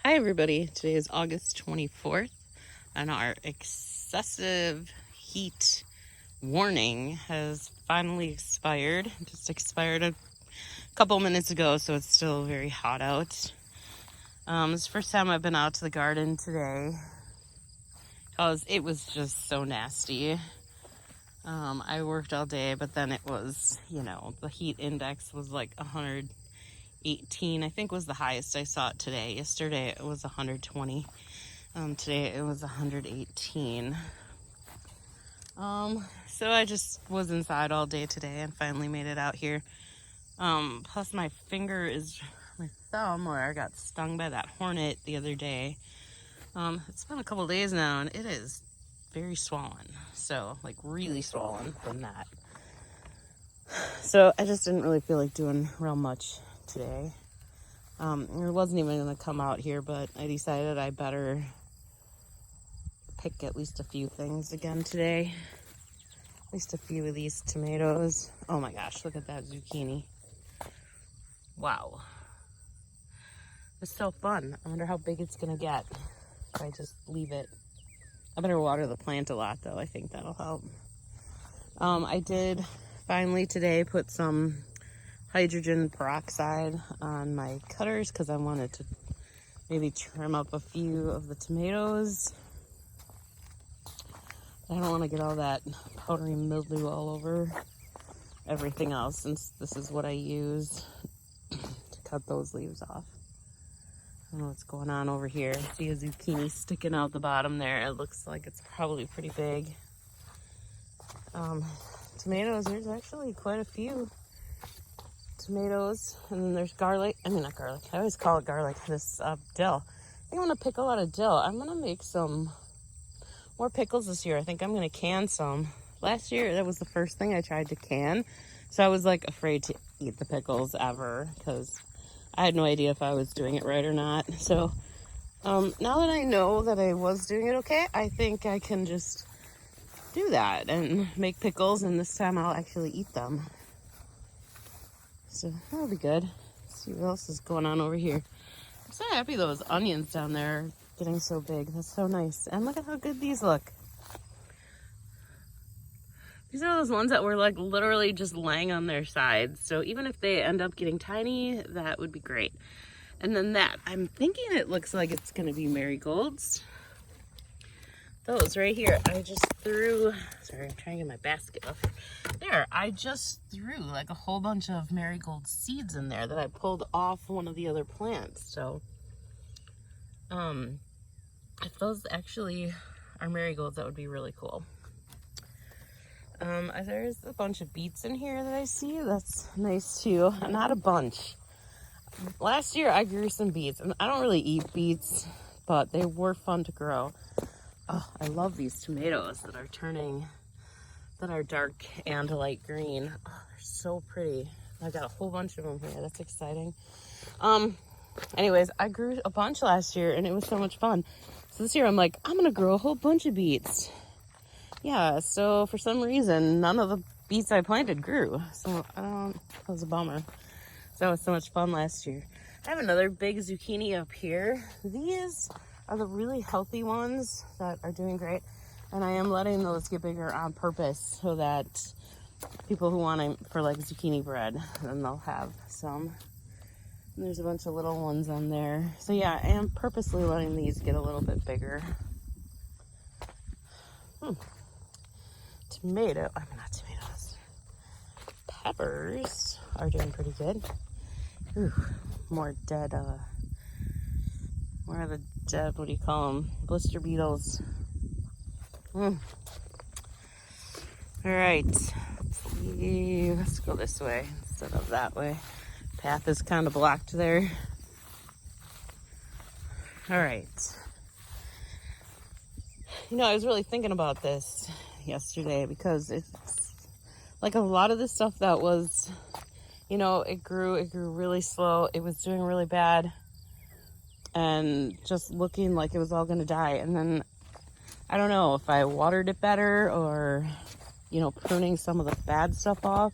Hi everybody, today is August 24th and our excessive heat warning has finally expired. It just expired a couple minutes ago, so it's still very hot out. It's the first time I've been out to the garden today because it was just so nasty. I worked all day, but then it was, the heat index was like 118, I think was the highest I saw it today. Yesterday it was 120. Today it was 118. So I just was inside all day today and finally made it out here. Plus my thumb where I got stung by that hornet the other day. It's been a couple days now and it is very swollen. So like really swollen from that. So I just didn't really feel like doing real much today. I wasn't even gonna come out here, but I decided I better pick at least a few things again today. At least a few of these tomatoes. Oh my gosh, look at that zucchini. Wow. It's so fun. I wonder how big it's gonna get if I just leave it. I better water the plant a lot though. I think that'll help. I did finally today put some hydrogen peroxide on my cutters because I wanted to maybe trim up a few of the tomatoes. I don't want to get all that powdery mildew all over everything else, since this is what I use to cut those leaves off. I don't know what's going on over here. See a zucchini sticking out the bottom there. It looks like it's probably pretty big. Tomatoes, there's actually quite a few tomatoes. And then there's garlic. I mean, not garlic. I always call it garlic. This dill. I think I'm going to pick a lot of dill. I'm going to make some more pickles this year. I think I'm going to can some. Last year, that was the first thing I tried to can. So I was like afraid to eat the pickles ever because I had no idea if I was doing it right or not. So now that I know that I was doing it okay, I think I can just do that and make pickles, and this time I'll actually eat them. So that'll be good. Let's see what else is going on over here. I'm so happy those onions down there are getting so big. That's so nice. And look at how good these look. These are those ones that were like literally just laying on their sides. So even if they end up getting tiny, that would be great. And then that, I'm thinking it looks like it's gonna be marigolds. Those right here, I just threw, sorry, I'm trying to get my basket off. There, I just threw like a whole bunch of marigold seeds in there that I pulled off one of the other plants. So, if those actually are marigolds, that would be really cool. There's a bunch of beets in here that I see. That's nice too. Not a bunch. Last year I grew some beets, and I don't really eat beets, but they were fun to grow. Oh, I love these tomatoes that are dark and light green. Oh, they're so pretty. I got a whole bunch of them here. That's exciting. Anyways, I grew a bunch last year and it was so much fun. So this year I'm like, I'm gonna grow a whole bunch of beets. Yeah, so for some reason, none of the beets I planted grew. So that was a bummer. So it was so much fun last year. I have another big zucchini up here. These are the really healthy ones that are doing great. And I am letting those get bigger on purpose so that people who want them for like zucchini bread, then they'll have some. And there's a bunch of little ones on there. So yeah, I am purposely letting these get a little bit bigger. Not tomatoes. Peppers are doing pretty good. Ooh, more dead, what do you call them? Blister beetles. All right, let's go this way instead of that way. Path is kind of blocked there. All right. I was really thinking about this yesterday because it's like a lot of the stuff that was, it grew really slow. It was doing really bad and just looking like it was all going to die. And then I don't know if I watered it better or, pruning some of the bad stuff off.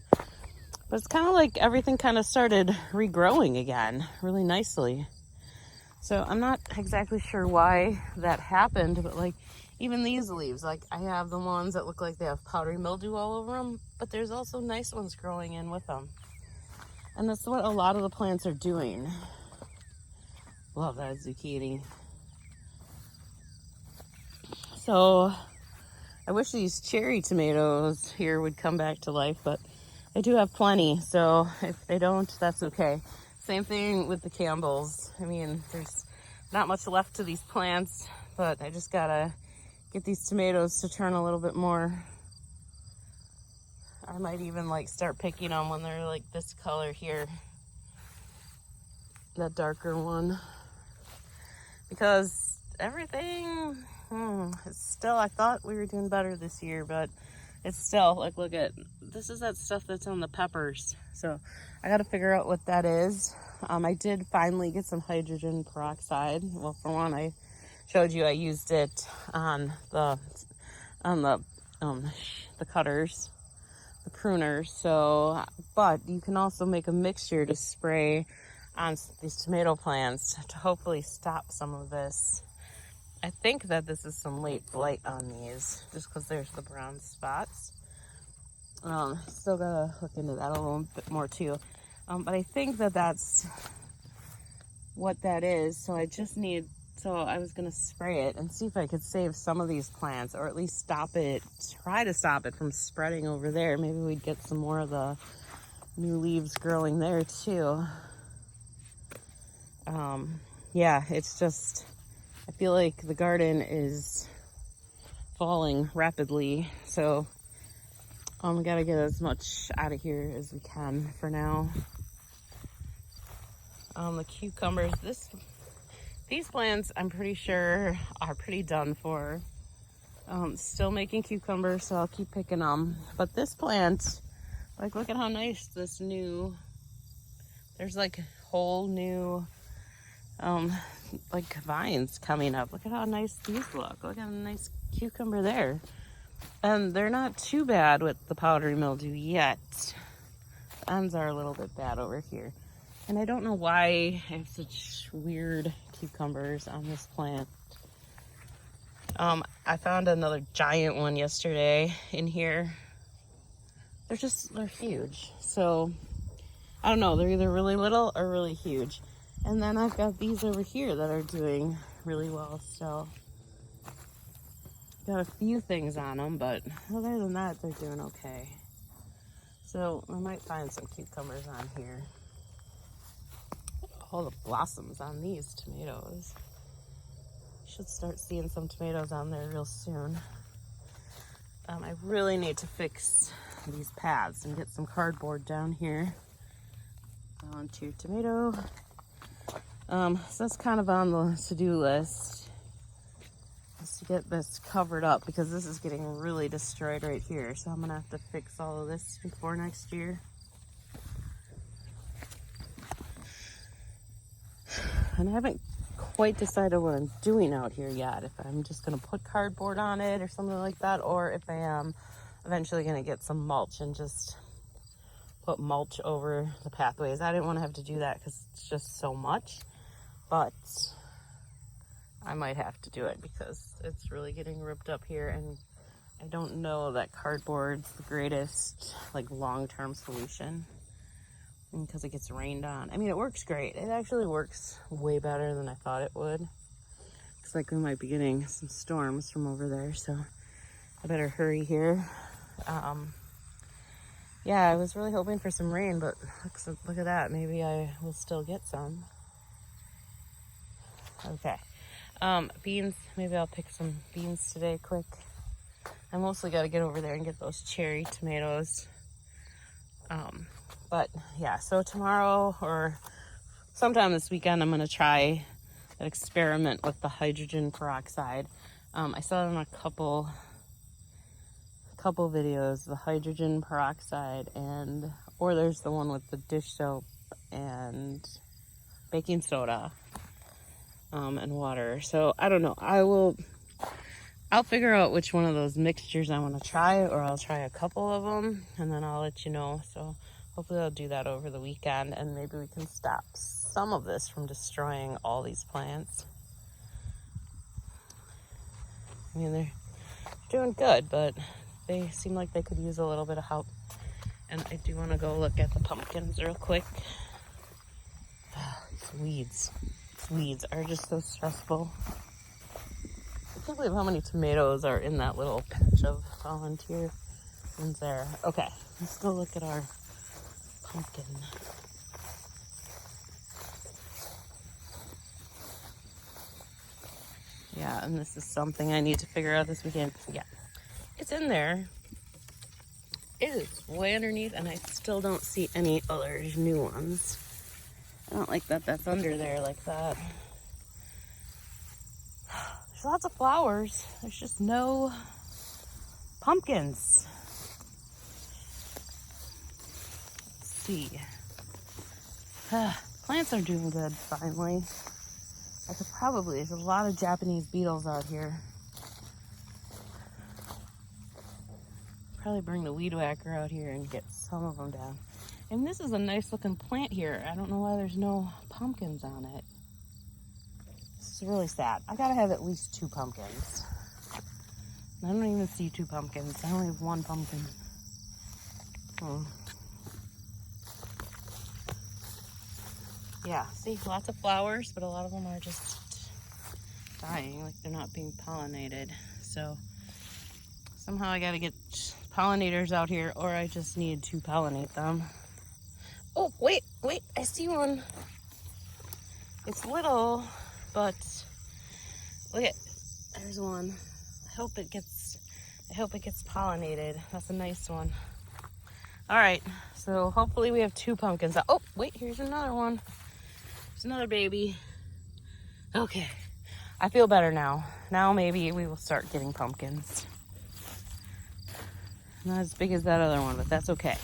But it's kind of like everything kind of started regrowing again really nicely. So I'm not exactly sure why that happened, but like even these leaves, like I have the ones that look like they have powdery mildew all over them, but there's also nice ones growing in with them. And that's what a lot of the plants are doing. Love that zucchini. So I wish these cherry tomatoes here would come back to life, but I do have plenty. So if they don't, that's okay. Same thing with the Campbells. I mean, there's not much left to these plants, but I just gotta get these tomatoes to turn a little bit more. I might even like start picking them when they're like this color here, that darker one, because everything it's still, I thought we were doing better this year, but it's still like, look at this, is that stuff that's on the peppers. So I got to figure out what that is. I did finally get some hydrogen peroxide. Well, for one, I showed you I used it on the cutters, the pruners. So, but you can also make a mixture to spray on these tomato plants to hopefully stop some of this. I think that this is some late blight on these, just because there's the brown spots. Still gotta look into that a little bit more too. But I think that that's what that is. So I just need, so I was gonna spray it and see if I could save some of these plants, or at least stop it, try to stop it from spreading over there. Maybe we'd get some more of the new leaves growing there too. Yeah, it's just, I feel like the garden is falling rapidly, so we gotta get as much out of here as we can for now. The cucumbers, these plants I'm pretty sure are pretty done for. Still making cucumbers, so I'll keep picking them. But this plant, like, look at how nice this new, there's like whole new like vines coming up. Look at how nice these look. Look at a nice cucumber there. And they're not too bad with the powdery mildew yet. The ends are a little bit bad over here. And I don't know why I have such weird cucumbers on this plant. I found another giant one yesterday in here. They're huge. So I don't know, they're either really little or really huge. And then I've got these over here that are doing really well still. Got a few things on them, but other than that, they're doing okay. So I might find some cucumbers on here. All the blossoms on these tomatoes. Should start seeing some tomatoes on there real soon. I really need to fix these paths and get some cardboard down here. Onto tomato. So that's kind of on the to-do list, is to get this covered up, because this is getting really destroyed right here. So I'm gonna have to fix all of this before next year. And I haven't quite decided what I'm doing out here yet. If I'm just gonna put cardboard on it or something like that, or if I am eventually gonna get some mulch and just put mulch over the pathways. I didn't want to have to do that because it's just so much. But I might have to do it because it's really getting ripped up here, and I don't know that cardboard's the greatest like long-term solution because it gets rained on. I mean, it works great. It actually works way better than I thought it would. Looks like we might be getting some storms from over there, so I better hurry here. Yeah, I was really hoping for some rain, but look at that. Maybe I will still get some. Okay. Beans, maybe I'll pick some beans today quick. I mostly got to get over there and get those cherry tomatoes. But yeah, so tomorrow or sometime this weekend, I'm going to try an experiment with the hydrogen peroxide. I saw it in a couple videos, the hydrogen peroxide, or there's the one with the dish soap and baking soda. And water. So I don't know. I'll figure out which one of those mixtures I want to try, or I'll try a couple of them and then I'll let you know. So hopefully I'll do that over the weekend, and maybe we can stop some of this from destroying all these plants. I mean, they're doing good, but they seem like they could use a little bit of help. And I do want to go look at the pumpkins real quick. These weeds are just so stressful. I can't believe how many tomatoes are in that little patch of volunteer ones there. Okay, let's go look at our pumpkin. Yeah, and this is something I need to figure out this weekend. Yeah, it's in there. It is way underneath, and I still don't see any other new ones. I don't like that that's under there like that. There's lots of flowers. There's just no pumpkins. Let's see. Plants are doing good, finally. I could probably, there's a lot of Japanese beetles out here. Probably bring the weed whacker out here and get some of them down. And this is a nice looking plant here. I don't know why there's no pumpkins on it. This is really sad. I gotta have at least 2 pumpkins. I don't even see 2 pumpkins. I only have 1 pumpkin. Yeah, see, lots of flowers, but a lot of them are just dying, like they're not being pollinated. So somehow I gotta get pollinators out here, or I just need to pollinate them. Oh, wait, I see one. It's little, but look at, there's one. I hope it gets pollinated. That's a nice one. All right, so hopefully we have 2 pumpkins. Oh, wait, here's another one. There's another baby. Okay, I feel better now. Now maybe we will start getting pumpkins. Not as big as that other one, but that's okay.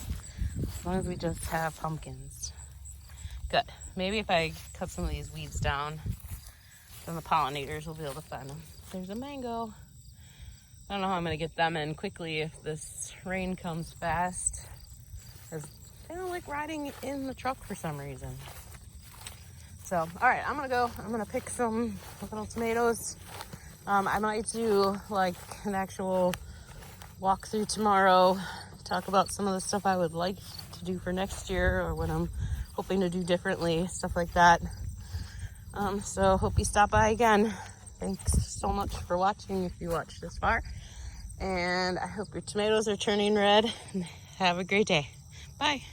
As long as we just have pumpkins. Good. Maybe if I cut some of these weeds down, then the pollinators will be able to find them. There's a mango. I don't know how I'm going to get them in quickly if this rain comes fast, because they don't like riding in the truck for some reason. So, all right, I'm going to go. I'm going to pick some little tomatoes. I might do like an actual walkthrough tomorrow, talk about some of the stuff I would like to do for next year, or what I'm hoping to do differently, stuff like that. So hope you stop by again. Thanks so much for watching if you watched this far. And I hope your tomatoes are turning red. And have a great day. Bye.